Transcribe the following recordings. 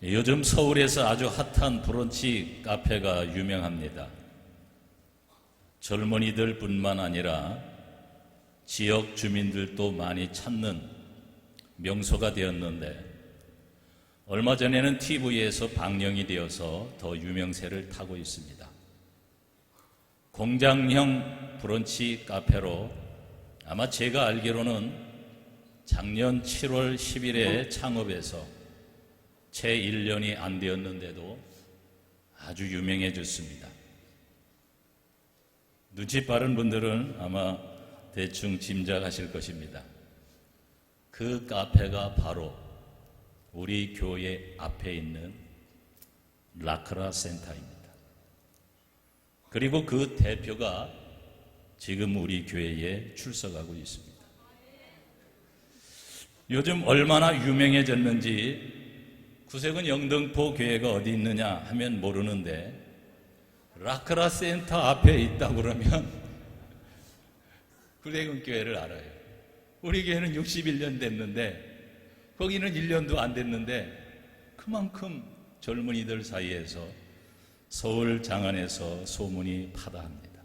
요즘 서울에서 아주 핫한 브런치 카페가 유명합니다. 젊은이들 뿐만 아니라 지역 주민들도 많이 찾는 명소가 되었는데, 얼마 전에는 TV에서 방영이 되어서 더 유명세를 타고 있습니다. 공장형 브런치 카페로 아마 제가 알기로는 작년 7월 10일에 창업해서 채 1년이 안 되었는데도 아주 유명해졌습니다. 눈치 빠른 분들은 아마 대충 짐작하실 것입니다. 그 카페가 바로 우리 교회 앞에 있는 라크라 센터입니다. 그리고 그 대표가 지금 우리 교회에 출석하고 있습니다. 요즘 얼마나 유명해졌는지 구색은 영등포 교회가 어디 있느냐 하면 모르는데, 라크라 센터 앞에 있다고 그러면 구색은 교회를 알아요. 우리 교회는 61년 됐는데 거기는 1년도 안 됐는데 그만큼 젊은이들 사이에서 서울 장안에서 소문이 파다합니다.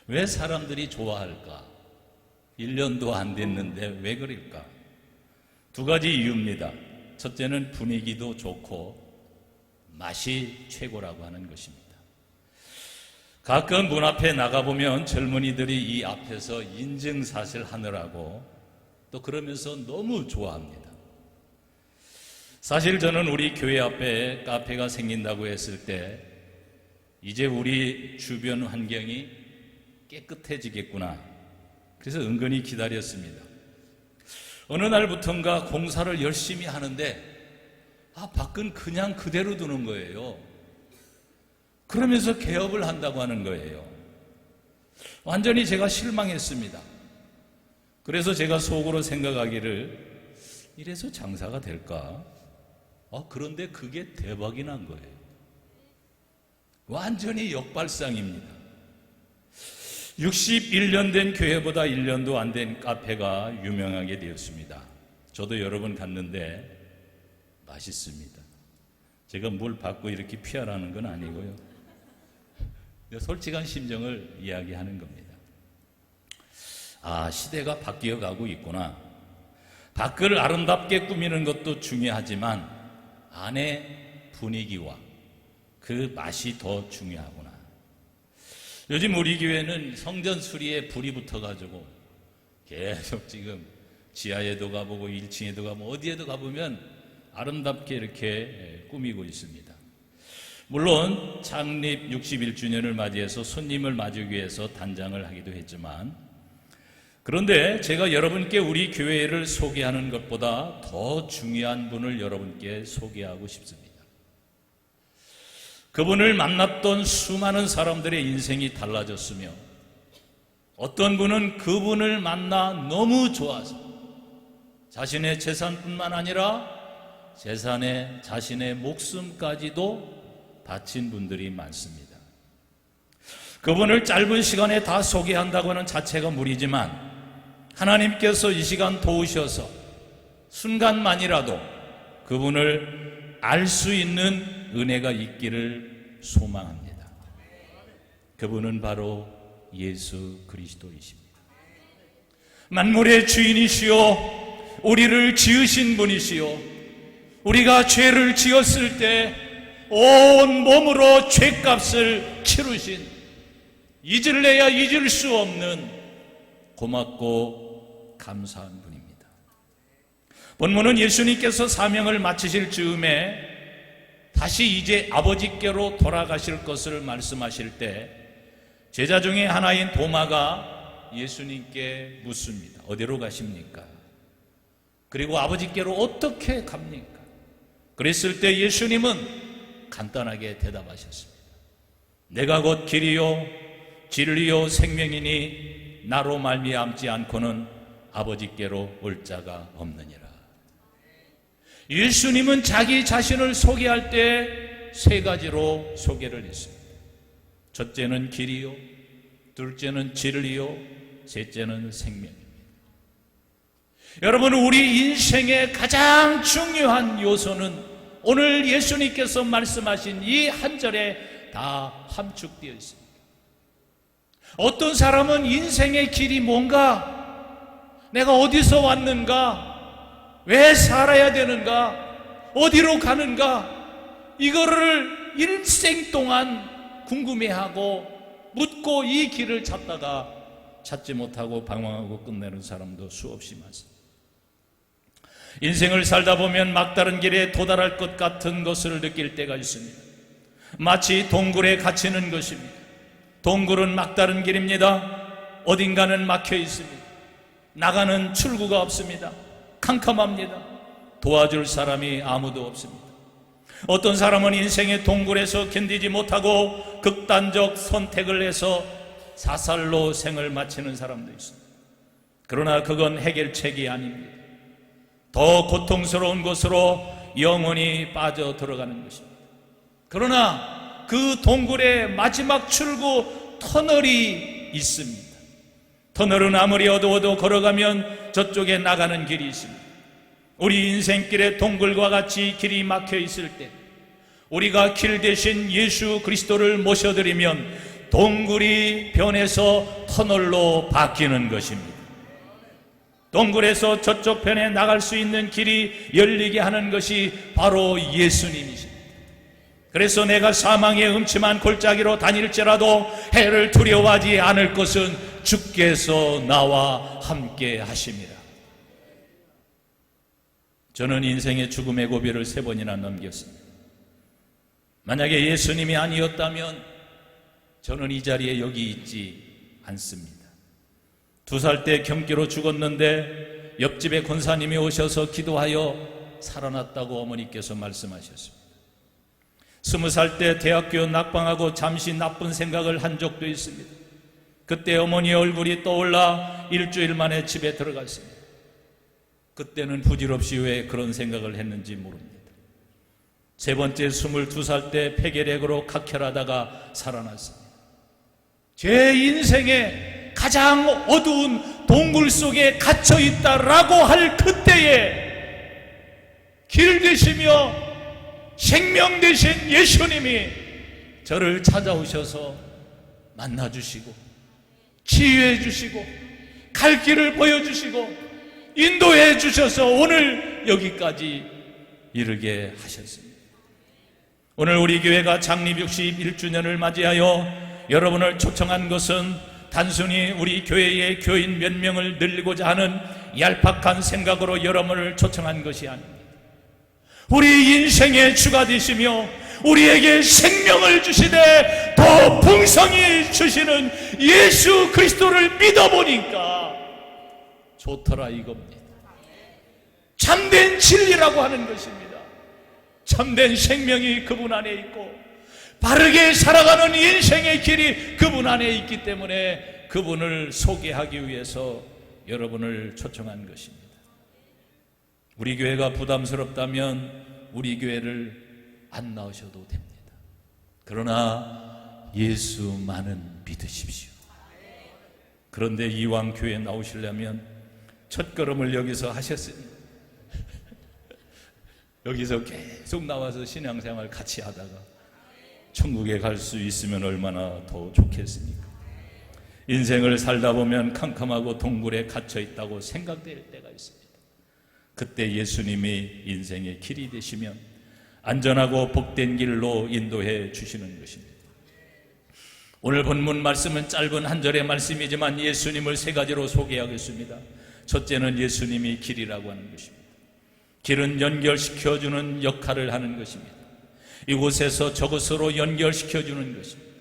왜 사람들이 좋아할까? 1년도 안 됐는데 왜 그럴까? 두 가지 이유입니다. 첫째는 분위기도 좋고 맛이 최고라고 하는 것입니다. 가끔 문 앞에 나가보면 젊은이들이 이 앞에서 인증샷을 하느라고 또 그러면서 너무 좋아합니다. 사실 저는 우리 교회 앞에 카페가 생긴다고 했을 때 이제 우리 주변 환경이 깨끗해지겠구나, 그래서 은근히 기다렸습니다. 어느 날부턴가 공사를 열심히 하는데 밖은 그냥 그대로 두는 거예요. 그러면서 개업을 한다고 하는 거예요. 완전히 제가 실망했습니다. 그래서 제가 속으로 생각하기를, 이래서 장사가 될까? 그런데 그게 대박이 난 거예요. 완전히 역발상입니다. 61년 된 교회보다 1년도 안 된 카페가 유명하게 되었습니다. 저도 여러 번 갔는데 맛있습니다. 제가 뭘 받고 이렇게 피하라는 건 아니고요. 솔직한 심정을 이야기하는 겁니다. 시대가 바뀌어 가고 있구나. 밖을 아름답게 꾸미는 것도 중요하지만 안의 분위기와 그 맛이 더 중요하구나. 요즘 우리 교회는 성전 수리에 불이 붙어가지고 계속 지금 지하에도 가보고 1층에도 가보고 어디에도 가보면 아름답게 이렇게 꾸미고 있습니다. 물론 창립 61주년을 맞이해서 손님을 맞이하기 위해서 단장을 하기도 했지만, 그런데 제가 여러분께 우리 교회를 소개하는 것보다 더 중요한 분을 여러분께 소개하고 싶습니다. 그분을 만났던 수많은 사람들의 인생이 달라졌으며, 어떤 분은 그분을 만나 너무 좋아서 자신의 재산뿐만 아니라 재산에 자신의 목숨까지도 바친 분들이 많습니다. 그분을 짧은 시간에 다 소개한다고 하는 자체가 무리지만, 하나님께서 이 시간 도우셔서 순간만이라도 그분을 알 수 있는 은혜가 있기를 소망합니다. 그분은 바로 예수 그리스도이십니다. 만물의 주인이시요 우리를 지으신 분이시요, 우리가 죄를 지었을 때 온 몸으로 죄값을 치르신, 잊을래야 잊을 수 없는 고맙고 감사한 분입니다. 본문은 예수님께서 사명을 마치실 즈음에 다시 이제 아버지께로 돌아가실 것을 말씀하실 때 제자 중에 하나인 도마가 예수님께 묻습니다. 어디로 가십니까? 그리고 아버지께로 어떻게 갑니까? 그랬을 때 예수님은 간단하게 대답하셨습니다. 내가 곧 길이요 진리요 생명이니 나로 말미암지 않고는 아버지께로 올 자가 없느니라. 예수님은 자기 자신을 소개할 때 세 가지로 소개를 했습니다. 첫째는 길이요, 둘째는 진리요, 셋째는 생명입니다. 여러분, 우리 인생의 가장 중요한 요소는 오늘 예수님께서 말씀하신 이 한 절에 다 함축되어 있습니다. 어떤 사람은 인생의 길이 뭔가, 내가 어디서 왔는가, 왜 살아야 되는가, 어디로 가는가, 이거를 일생 동안 궁금해하고 묻고 이 길을 찾다가 찾지 못하고 방황하고 끝내는 사람도 수없이 많습니다. 인생을 살다 보면 막다른 길에 도달할 것 같은 것을 느낄 때가 있습니다. 마치 동굴에 갇히는 것입니다. 동굴은 막다른 길입니다. 어딘가는 막혀 있습니다. 나가는 출구가 없습니다. 캄캄합니다. 도와줄 사람이 아무도 없습니다. 어떤 사람은 인생의 동굴에서 견디지 못하고 극단적 선택을 해서 자살로 생을 마치는 사람도 있습니다. 그러나 그건 해결책이 아닙니다. 더 고통스러운 곳으로 영원히 빠져 들어가는 것입니다. 그러나 그 동굴의 마지막 출구 터널이 있습니다. 터널은 아무리 어두워도 걸어가면 저쪽에 나가는 길이 있습니다. 우리 인생길에 동굴과 같이 길이 막혀 있을 때 우리가 길 대신 예수 그리스도를 모셔드리면 동굴이 변해서 터널로 바뀌는 것입니다. 동굴에서 저쪽 편에 나갈 수 있는 길이 열리게 하는 것이 바로 예수님이십니다. 그래서 내가 사망의 음침한 골짜기로 다닐지라도 해를 두려워하지 않을 것은 주께서 나와 함께 하십니다. 저는 인생의 죽음의 고비를 3번이나 넘겼습니다. 만약에 예수님이 아니었다면 저는 이 자리에 여기 있지 않습니다. 2살 때 경기로 죽었는데 옆집에 권사님이 오셔서 기도하여 살아났다고 어머니께서 말씀하셨습니다. 20살 때 대학교 낙방하고 잠시 나쁜 생각을 한 적도 있습니다. 그때 어머니의 얼굴이 떠올라 일주일 만에 집에 들어갔습니다. 그때는 부질없이 왜 그런 생각을 했는지 모릅니다. 3번째 22살 때 폐결핵으로 각혈하다가 살아났습니다. 제 인생의 가장 어두운 동굴 속에 갇혀 있다라고 할 그때에 길 되시며 생명 되신 예수님이 저를 찾아오셔서 만나주시고 치유해 주시고 갈 길을 보여주시고 인도해 주셔서 오늘 여기까지 이르게 하셨습니다. 오늘 우리 교회가 창립 61주년을 맞이하여 여러분을 초청한 것은 단순히 우리 교회의 교인 몇 명을 늘리고자 하는 얄팍한 생각으로 여러분을 초청한 것이 아닙니다. 우리 인생의 주가 되시며 우리에게 생명을 주시되 더 풍성히 주시는 예수 그리스도를 믿어보니까 좋더라 이겁니다. 참된 진리라고 하는 것입니다. 참된 생명이 그분 안에 있고 바르게 살아가는 인생의 길이 그분 안에 있기 때문에 그분을 소개하기 위해서 여러분을 초청한 것입니다. 우리 교회가 부담스럽다면 우리 교회를 안 나오셔도 됩니다. 그러나 예수만은 믿으십시오. 그런데 이왕 교회에 나오시려면 첫걸음을 여기서 하셨습니다. 여기서 계속 나와서 신앙생활 같이 하다가 천국에 갈 수 있으면 얼마나 더 좋겠습니까? 인생을 살다 보면 캄캄하고 동굴에 갇혀 있다고 생각될 때가 있습니다. 그때 예수님이 인생의 길이 되시면 안전하고 복된 길로 인도해 주시는 것입니다. 오늘 본문 말씀은 짧은 한 절의 말씀이지만 예수님을 3가지로 소개하겠습니다. 첫째는 예수님이 길이라고 하는 것입니다. 길은 연결시켜주는 역할을 하는 것입니다. 이곳에서 저곳으로 연결시켜주는 것입니다.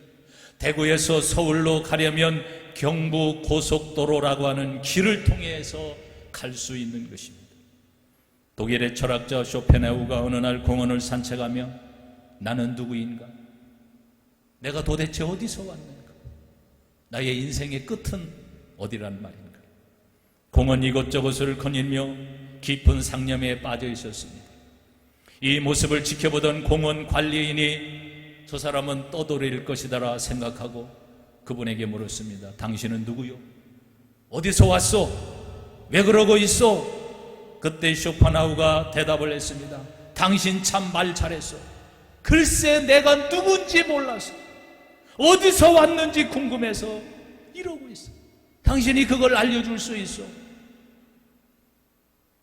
대구에서 서울로 가려면 경부 고속도로라고 하는 길을 통해서 갈 수 있는 것입니다. 독일의 철학자 쇼펜하우가 어느 날 공원을 산책하며 나는 누구인가? 내가 도대체 어디서 왔는가? 나의 인생의 끝은 어디란 말인가? 공원 이곳저곳을 거닐며 깊은 상념에 빠져 있었습니다. 이 모습을 지켜보던 공원 관리인이 저 사람은 떠돌일 것이다라 생각하고 그분에게 물었습니다. 당신은 누구요? 어디서 왔소? 왜 그러고 있어? 그때 쇼펜하우가 대답을 했습니다. 당신 참 말 잘했어. 글쎄 내가 누군지 몰라서, 어디서 왔는지 궁금해서 이러고 있어. 당신이 그걸 알려줄 수 있어?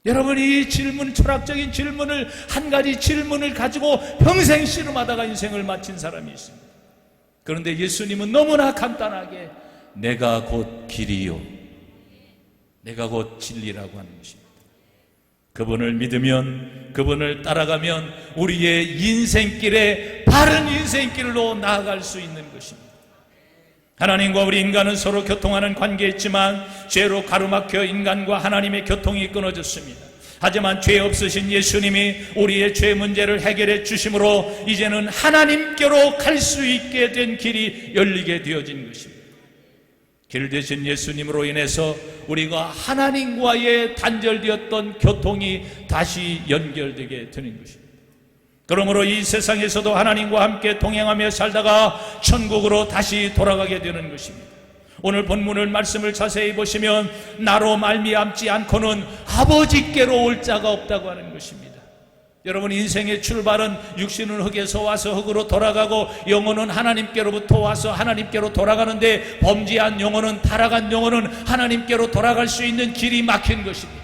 여러분이 이 질문, 철학적인 질문을, 한 가지 질문을 가지고 평생 씨름하다가 인생을 마친 사람이 있습니다. 그런데 예수님은 너무나 간단하게 내가 곧 길이요, 내가 곧 진리라고 하는 것입니다. 그분을 믿으면, 그분을 따라가면 우리의 인생길에, 바른 인생길로 나아갈 수 있는 것입니다. 하나님과 우리 인간은 서로 교통하는 관계에 있지만 죄로 가로막혀 인간과 하나님의 교통이 끊어졌습니다. 하지만 죄 없으신 예수님이 우리의 죄 문제를 해결해 주심으로 이제는 하나님께로 갈 수 있게 된 길이 열리게 되어진 것입니다. 길 대신 예수님으로 인해서 우리가 하나님과의 단절되었던 교통이 다시 연결되게 되는 것입니다. 그러므로 이 세상에서도 하나님과 함께 동행하며 살다가 천국으로 다시 돌아가게 되는 것입니다. 오늘 본문을 말씀을 자세히 보시면 나로 말미암지 않고는 아버지께로 올 자가 없다고 하는 것입니다. 여러분, 인생의 출발은 육신은 흙에서 와서 흙으로 돌아가고 영혼은 하나님께로부터 와서 하나님께로 돌아가는데, 범죄한 영혼은, 타락한 영혼은 하나님께로 돌아갈 수 있는 길이 막힌 것입니다.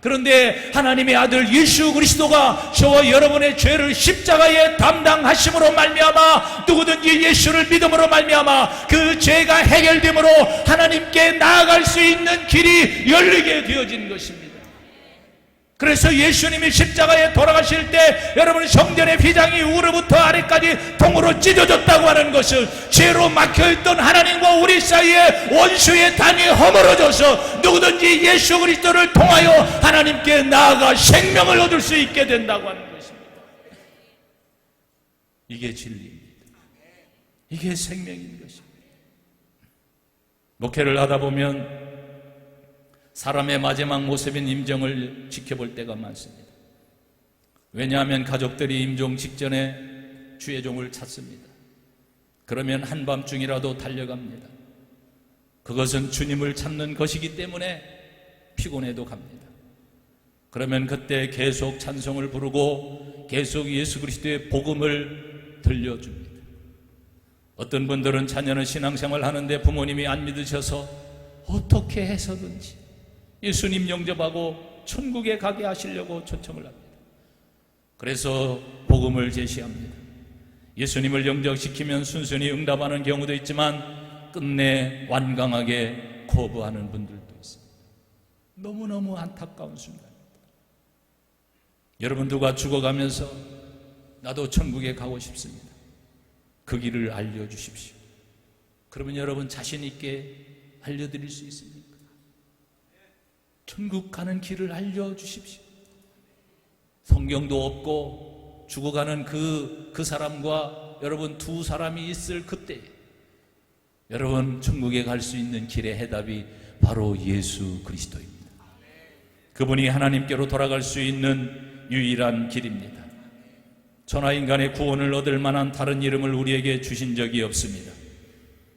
그런데 하나님의 아들 예수 그리스도가 저와 여러분의 죄를 십자가에 담당하심으로 말미암아, 누구든지 예수를 믿음으로 말미암아 그 죄가 해결됨으로 하나님께 나아갈 수 있는 길이 열리게 되어진 것입니다. 그래서 예수님이 십자가에 돌아가실 때 여러분, 성전의 휘장이 위로부터 아래까지 통으로 찢어졌다고 하는 것은 죄로 막혀있던 하나님과 우리 사이에 원수의 단이 허물어져서 누구든지 예수 그리스도를 통하여 하나님께 나아가 생명을 얻을 수 있게 된다고 하는 것입니다. 이게 진리입니다. 이게 생명인 것입니다. 목회를 하다 보면 사람의 마지막 모습인 임종을 지켜볼 때가 많습니다. 왜냐하면 가족들이 임종 직전에 주의 종을 찾습니다. 그러면 한밤중이라도 달려갑니다. 그것은 주님을 찾는 것이기 때문에 피곤해도 갑니다. 그러면 그때 계속 찬송을 부르고 계속 예수 그리스도의 복음을 들려줍니다. 어떤 분들은 자녀는 신앙생활 하는데 부모님이 안 믿으셔서 어떻게 해서든지 예수님 영접하고 천국에 가게 하시려고 초청을 합니다. 그래서 복음을 제시합니다. 예수님을 영접시키면 순순히 응답하는 경우도 있지만 끝내 완강하게 거부하는 분들도 있습니다. 너무너무 안타까운 순간입니다. 여러분, 누가 죽어가면서 나도 천국에 가고 싶습니다, 그 길을 알려주십시오. 그러면 여러분 자신 있게 알려드릴 수 있습니까? 천국 가는 길을 알려주십시오. 성경도 없고 죽어가는 그 사람과 여러분 두 사람이 있을 그때 여러분 천국에 갈 수 있는 길의 해답이 바로 예수 그리스도입니다. 그분이 하나님께로 돌아갈 수 있는 유일한 길입니다. 천하인간의 구원을 얻을 만한 다른 이름을 우리에게 주신 적이 없습니다.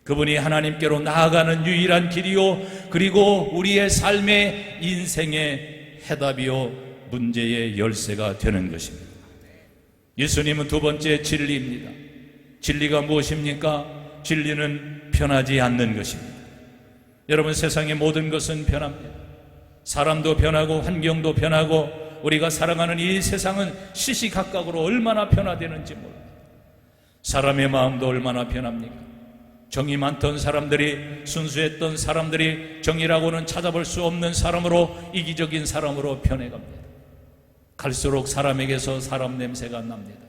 그분이 하나님께로 나아가는 유일한 길이요, 그리고 우리의 삶의 인생의 해답이요, 문제의 열쇠가 되는 것입니다. 예수님은 두 번째 진리입니다. 진리가 무엇입니까? 진리는 변하지 않는 것입니다. 여러분, 세상의 모든 것은 변합니다. 사람도 변하고 환경도 변하고 우리가 살아가는 이 세상은 시시각각으로 얼마나 변화되는지 모릅니다. 사람의 마음도 얼마나 변합니까? 정이 많던 사람들이, 순수했던 사람들이 정의라고는 찾아볼 수 없는 사람으로, 이기적인 사람으로 변해갑니다. 갈수록 사람에게서 사람 냄새가 납니다.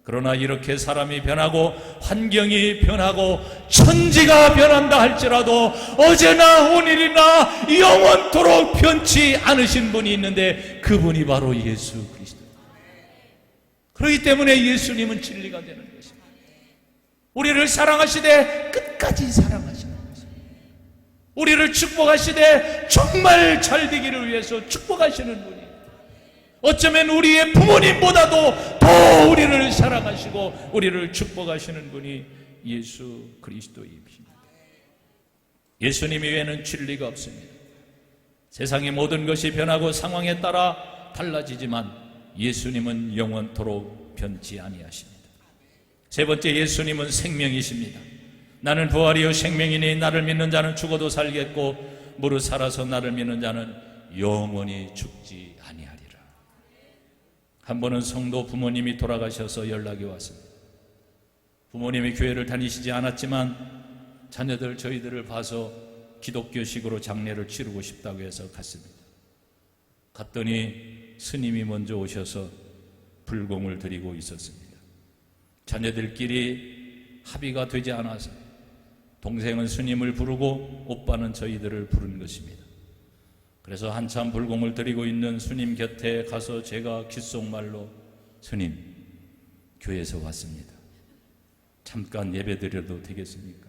그러나 이렇게 사람이 변하고 환경이 변하고 천지가 변한다 할지라도 어제나 오늘이나 영원토록 변치 않으신 분이 있는데 그분이 바로 예수 그리스도. 그렇기 때문에 예수님은 진리가 되는 것입니다. 우리를 사랑하시되 끝까지 사랑하시는 것입니다. 우리를 축복하시되 정말 잘 되기를 위해서 축복하시는 분이, 어쩌면 우리의 부모님보다도 더 우리를 사랑하시고 우리를 축복하시는 분이 예수 그리스도이십니다. 예수님 이외에는 진리가 없습니다. 세상의 모든 것이 변하고 상황에 따라 달라지지만 예수님은 영원토록 변치 아니하십니다. 세 번째, 예수님은 생명이십니다. 나는 부활이요 생명이니 나를 믿는 자는 죽어도 살겠고 무릇 살아서 나를 믿는 자는 영원히 죽지 아니하리라. 한 번은 성도 부모님이 돌아가셔서 연락이 왔습니다. 부모님이 교회를 다니시지 않았지만 자녀들 저희들을 봐서 기독교식으로 장례를 치르고 싶다고 해서 갔습니다. 갔더니 스님이 먼저 오셔서 불공을 드리고 있었습니다. 자녀들끼리 합의가 되지 않아서 동생은 스님을 부르고 오빠는 저희들을 부른 것입니다. 그래서 한참 불공을 드리고 있는 스님 곁에 가서 제가 귓속말로 스님, 교회에서 왔습니다. 잠깐 예배 드려도 되겠습니까?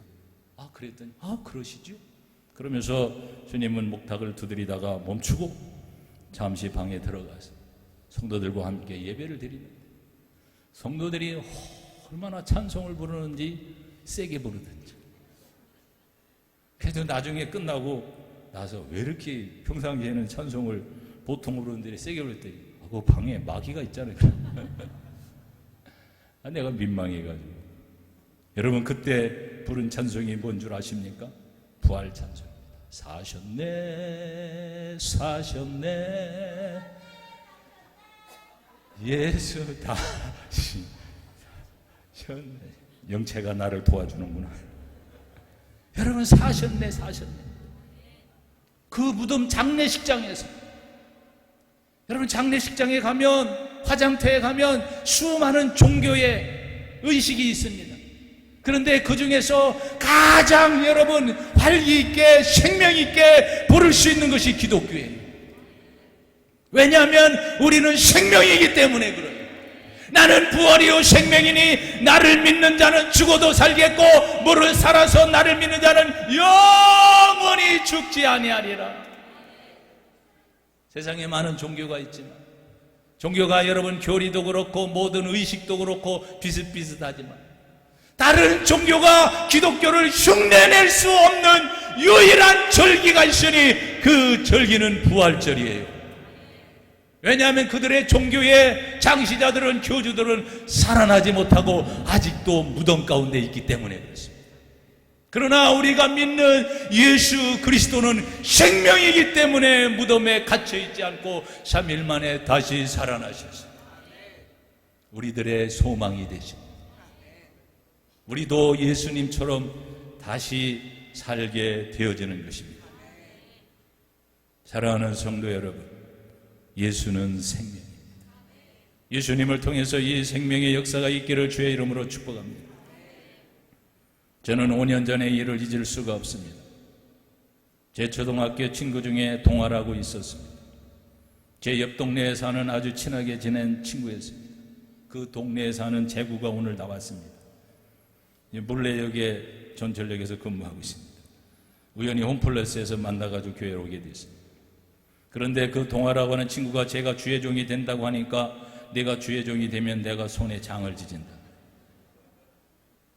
그랬더니 그러시죠? 그러면서 스님은 목탁을 두드리다가 멈추고 잠시 방에 들어가서 성도들과 함께 예배를 드리는데 성도들이 얼마나 찬송을 부르는지 세게 부르든지. 그래도 나중에 끝나고 나서 왜 이렇게 평상시에는 찬송을 보통 부르는데 세게 부르더니 그 방에 마귀가 있잖아요. 내가 민망해가지고. 여러분 그때 부른 찬송이 뭔 줄 아십니까? 부활 찬송입니다. 사셨네 사셨네 예수 다시 사셨네. 영체가 나를 도와주는구나. 여러분 사셨네 사셨네. 그 무덤 장례식장에서, 여러분 장례식장에 가면, 화장터에 가면 수많은 종교의 의식이 있습니다. 그런데 그 중에서 가장 여러분 활기 있게 생명 있게 부를 수 있는 것이 기독교예요. 왜냐하면 우리는 생명이기 때문에 그래요. 나는 부활이요 생명이니 나를 믿는 자는 죽어도 살겠고 무릇 살아서 나를 믿는 자는 영원히 죽지 아니하리라. 세상에 많은 종교가 있지만, 종교가 여러분 교리도 그렇고 모든 의식도 그렇고 비슷비슷하지만 다른 종교가 기독교를 흉내낼 수 없는 유일한 절기가 있으니 그 절기는 부활절이에요. 왜냐하면 그들의 종교의 장시자들은, 교주들은 살아나지 못하고 아직도 무덤 가운데 있기 때문에 그렇습니다. 그러나 우리가 믿는 예수 그리스도는 생명이기 때문에 무덤에 갇혀있지 않고 3일 만에 다시 살아나셨습니다. 우리들의 소망이 되십니다. 우리도 예수님처럼 다시 살게 되어지는 것입니다. 사랑하는 성도 여러분, 예수는 생명입니다. 예수님을 통해서 이 생명의 역사가 있기를 주의 이름으로 축복합니다. 저는 5년 전에 이를 잊을 수가 없습니다. 제 초등학교 친구 중에 동아라고 있었습니다. 제 옆 동네에 사는 아주 친하게 지낸 친구였습니다. 그 동네에 사는 제구가 오늘 나왔습니다. 물레역에 전철역에서 근무하고 있습니다. 우연히 홈플러스에서 만나가지고 교회에 오게 됐습니다. 그런데 그 동아라고 하는 친구가 제가 주의종이 된다고 하니까 내가 주의종이 되면 내가 손에 장을 지진다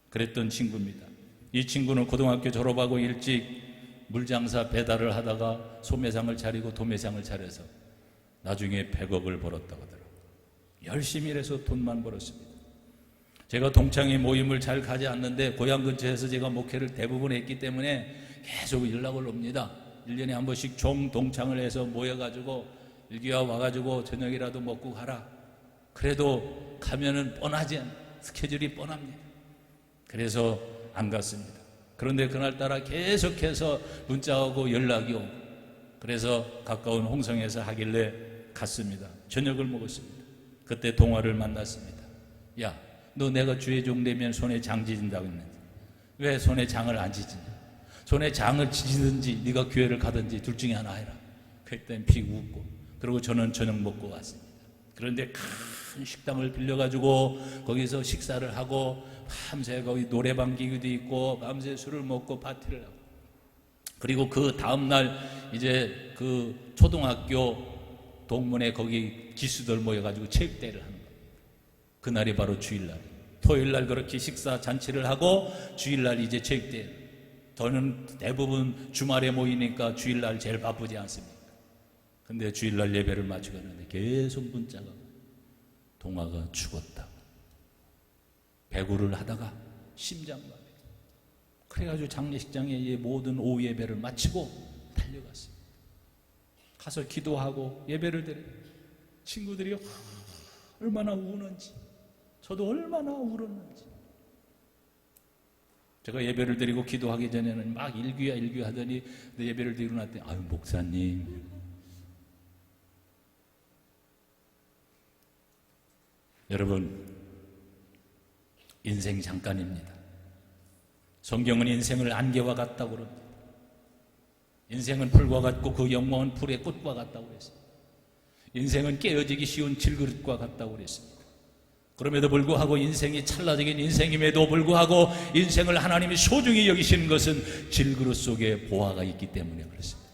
그랬던 친구입니다. 이 친구는 고등학교 졸업하고 일찍 물장사 배달을 하다가 소매상을 차리고 도매상을 차려서 나중에 100억을 벌었다고 하더라고요. 열심히 일해서 돈만 벌었습니다. 제가 동창회 모임을 잘 가지 않는데 고향 근처에서 제가 목회를 대부분 했기 때문에 계속 연락을 옵니다. 1년에 한 번씩 종동창을 해서 모여가지고 일기와 와가지고 저녁이라도 먹고 가라. 그래도 가면은 뻔하지 않아요. 스케줄이 뻔합니다. 그래서 안 갔습니다. 그런데 그날따라 계속해서 문자하고 연락이 오고, 그래서 가까운 홍성에서 하길래 갔습니다. 저녁을 먹었습니다. 그때 동아를 만났습니다. 야, 너 내가 주의 종 되면 손에 장 지진다고 했는데 왜 손에 장을 안 지지냐? 손에 장을 지지든지 네가 교회를 가든지 둘 중에 하나 해라. 그랬더니 픽 웃고, 그리고 저는 저녁 먹고 왔습니다. 그런데 큰 식당을 빌려가지고 거기서 식사를 하고 밤새 거기 노래방 기구도 있고 밤새 술을 먹고 파티를 하고, 그리고 그 다음날 이제 그 초등학교 동문회 거기 기수들 모여가지고 체육대회를 하는 거예요. 그날이 바로 주일날. 토요일날 그렇게 식사 잔치를 하고 주일날 이제 체육대회. 저는 대부분 주말에 모이니까 주일날 제일 바쁘지 않습니까? 근데 주일날 예배를 마치고 가는데 계속 문자가 동화가 죽었다. 배구를 하다가 심장마비. 그래가지고 장례식장에 모든 오후 예배를 마치고 달려갔어요. 가서 기도하고 예배를 드려. 친구들이 얼마나 우는지, 저도 얼마나 울었는지. 제가 예배를 드리고 기도하기 전에는 막 일귀야 하더니 예배를 드리고 났더니 아유 목사님, 여러분 인생 잠깐입니다. 성경은 인생을 안개와 같다고 그럽니다. 인생은 풀과 같고 그 영광은 풀의 꽃과 같다고 그랬습니다. 인생은 깨어지기 쉬운 질그릇과 같다고 그랬습니다. 그럼에도 불구하고 인생이 찰나적인 인생임에도 불구하고 인생을 하나님이 소중히 여기시는 것은 질그릇 속에 보화가 있기 때문에 그렇습니다.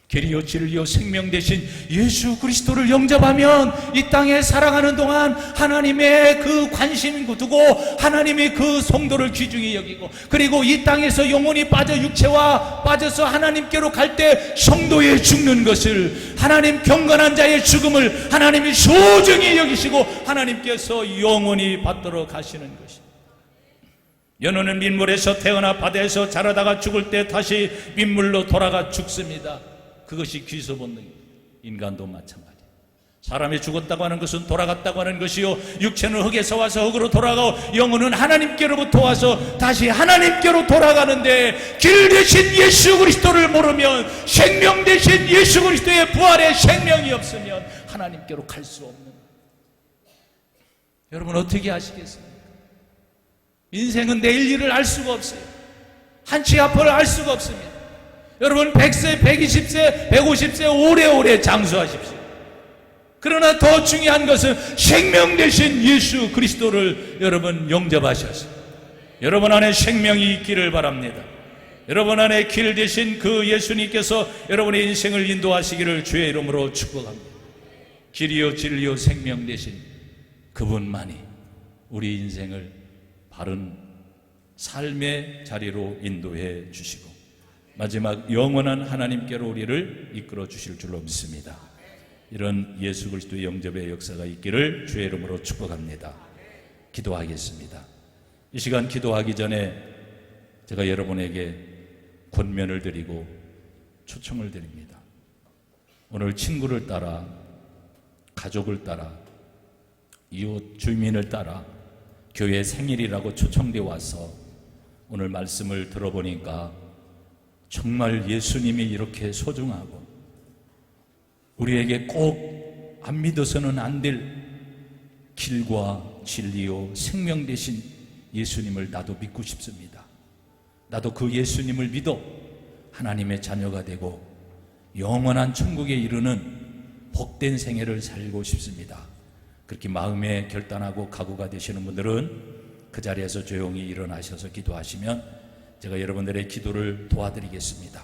길이요 진리요 생명 되신 예수 그리스도를 영접하면 이 땅에 살아가는 동안 하나님의 그 관심 두고 하나님이 그 성도를 귀중히 여기고, 그리고 이 땅에서 영혼이 빠져 육체와 빠져서 하나님께로 갈 때 성도의 죽는 것을, 하나님 경건한 자의 죽음을 하나님이 소중히 여기시고 하나님께서 영원히 받들어 가시는 것입니다. 연호는 민물에서 태어나 바다에서 자라다가 죽을 때 다시 민물로 돌아가 죽습니다. 그것이 귀소 본능입니다. 인간도 마찬가지. 사람이 죽었다고 하는 것은 돌아갔다고 하는 것이요, 육체는 흙에서 와서 흙으로 돌아가고 영혼은 하나님께로부터 와서 다시 하나님께로 돌아가는데, 길 대신 예수 그리스도를 모르면, 생명 대신 예수 그리스도의 부활의 생명이 없으면 하나님께로 갈 수 없는, 여러분 어떻게 아시겠습니까? 인생은 내일 일을 알 수가 없어요. 한치 앞을 알 수가 없습니다. 여러분 100세, 120세, 150세 오래오래 장수하십시오. 그러나 더 중요한 것은 생명 되신 예수 그리스도를 여러분 영접하셔서 여러분 안에 생명이 있기를 바랍니다. 여러분 안에 길 되신 그 예수님께서 여러분의 인생을 인도하시기를 주의 이름으로 축복합니다. 길이요 진리요 생명 되신 그분만이 우리 인생을 바른 삶의 자리로 인도해 주시고 마지막 영원한 하나님께로 우리를 이끌어 주실 줄로 믿습니다. 이런 예수 그리스도의 영접의 역사가 있기를 주의 이름으로 축복합니다. 기도하겠습니다. 이 시간 기도하기 전에 제가 여러분에게 권면을 드리고 초청을 드립니다. 오늘 친구를 따라, 가족을 따라, 이웃 주민을 따라 교회 생일이라고 초청되어 와서 오늘 말씀을 들어보니까 정말 예수님이 이렇게 소중하고 우리에게 꼭 안 믿어서는 안 될 길과 진리요 생명 되신 예수님을 나도 믿고 싶습니다. 나도 그 예수님을 믿어 하나님의 자녀가 되고 영원한 천국에 이르는 복된 생애를 살고 싶습니다. 그렇게 마음에 결단하고 각오가 되시는 분들은 그 자리에서 조용히 일어나셔서 기도하시면 제가 여러분들의 기도를 도와드리겠습니다.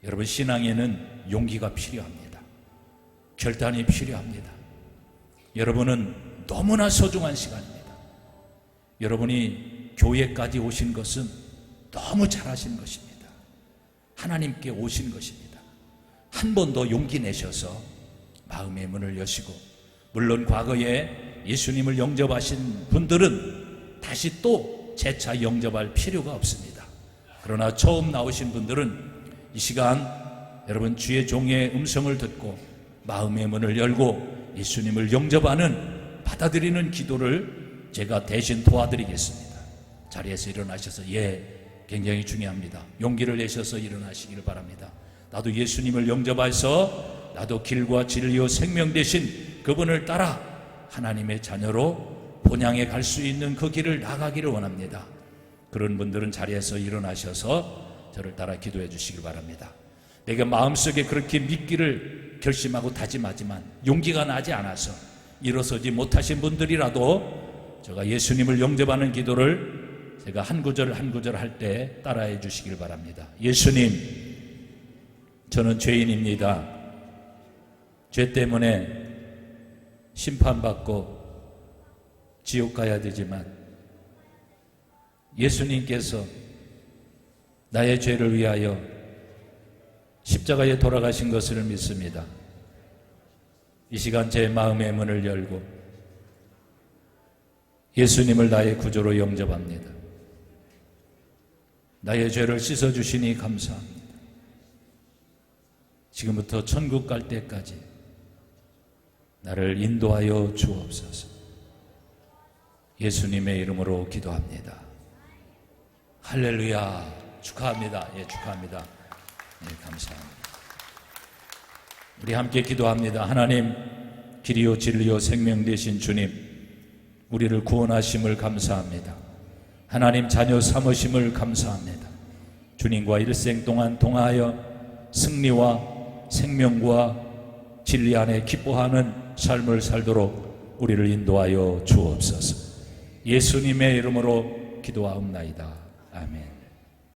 여러분 신앙에는 용기가 필요합니다. 결단이 필요합니다. 여러분은 너무나 소중한 시간입니다. 여러분이 교회까지 오신 것은 너무 잘하신 것입니다. 하나님께 오신 것입니다. 한 번 더 용기 내셔서 마음의 문을 여시고, 물론 과거에 예수님을 영접하신 분들은 다시 또 재차 영접할 필요가 없습니다. 그러나 처음 나오신 분들은 이 시간 여러분 주의 종의 음성을 듣고 마음의 문을 열고 예수님을 영접하는, 받아들이는 기도를 제가 대신 도와드리겠습니다. 자리에서 일어나셔서, 굉장히 중요합니다. 용기를 내셔서 일어나시기를 바랍니다. 나도 예수님을 영접해서 나도 길과 진리요 생명 되신 그분을 따라 하나님의 자녀로 본향에 갈 수 있는 그 길을 나가기를 원합니다. 그런 분들은 자리에서 일어나셔서 저를 따라 기도해 주시길 바랍니다. 내가 마음속에 그렇게 믿기를 결심하고 다짐하지만 용기가 나지 않아서 일어서지 못하신 분들이라도 제가 예수님을 영접하는 기도를 제가 한 구절 한 구절 할 때 따라해 주시길 바랍니다. 예수님, 저는 죄인입니다. 죄 때문에 심판받고 지옥 가야 되지만 예수님께서 나의 죄를 위하여 십자가에 돌아가신 것을 믿습니다. 이 시간 제 마음의 문을 열고 예수님을 나의 구주로 영접합니다. 나의 죄를 씻어주시니 감사합니다. 지금부터 천국 갈 때까지 나를 인도하여 주옵소서. 예수님의 이름으로 기도합니다. 할렐루야. 축하합니다. 예, 축하합니다. 예, 감사합니다. 우리 함께 기도합니다. 하나님, 길이요 진리요 생명 되신 주님, 우리를 구원하심을 감사합니다. 하나님 자녀 삼으심을 감사합니다. 주님과 일생 동안 동하여 승리와 생명과 진리 안에 기뻐하는 삶을 살도록 우리를 인도하여 주옵소서. 예수님의 이름으로 기도하옵나이다. 아멘.